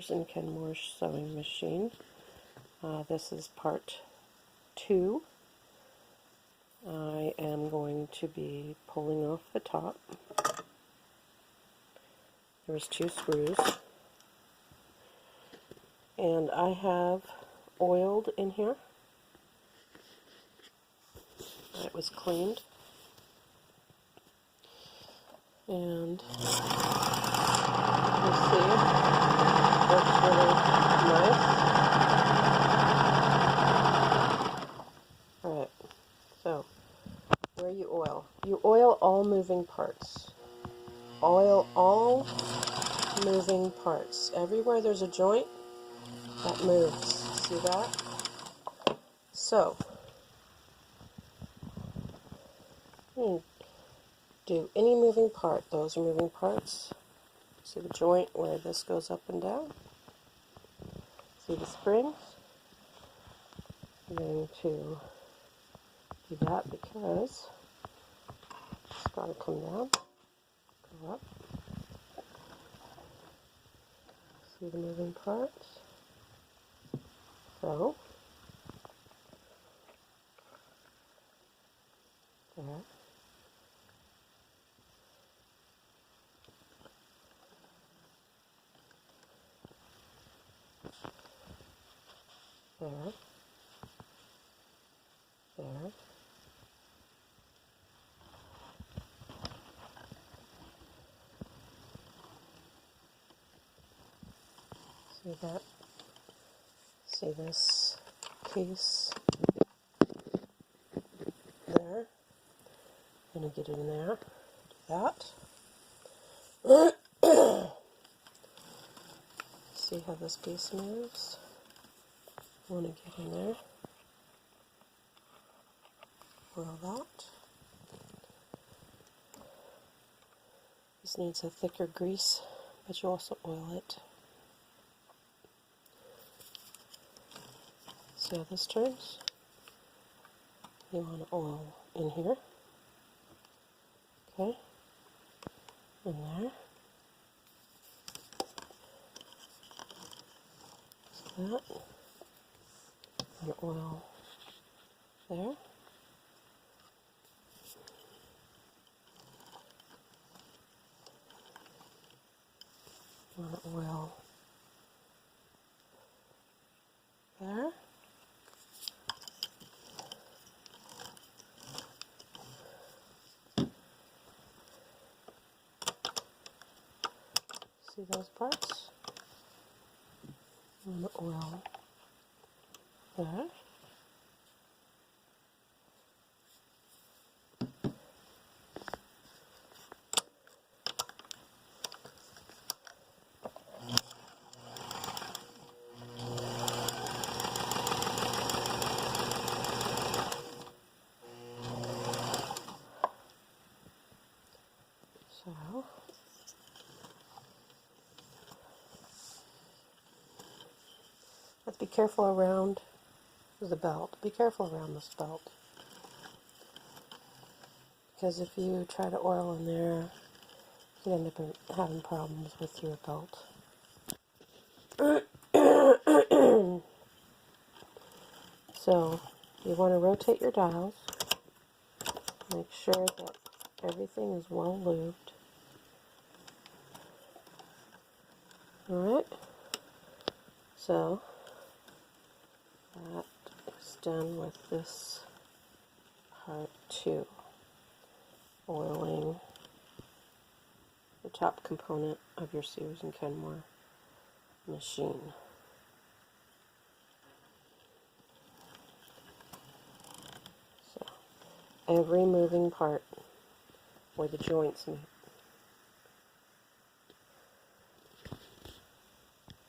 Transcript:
Sears and Kenmore sewing machine. This is part 2. I am going to be pulling off the top. There's 2 screws. And I have oiled in here. It was cleaned. And you see, it works really nice. Alright, so where you oil all moving parts. Oil all moving parts. Everywhere there's a joint, that moves. See that? So, do any moving part. Those are moving parts. See the joint where this goes up and down? See the springs? I'm going to do that because it's got to come down, go up. See the moving parts? So, there. There. There. See that? See this piece there? I'm going to get in there. Do that. See how this piece moves? I want to get in there. Oil that. This needs a thicker grease, but you also oil it. See how this turns? You want to oil in here. Okay. In there. See that? And oil there. You want to oil there. See those parts? You want to oil there. So, let's be careful around the belt. Be careful around this belt. Because if you try to oil in there, you could end up having problems with your belt. So, you want to rotate your dials. Make sure that everything is well lubed. Alright, so that is done with this part 2. Oiling the top component of your Sears and Kenmore machine. So, every moving part where the joints meet.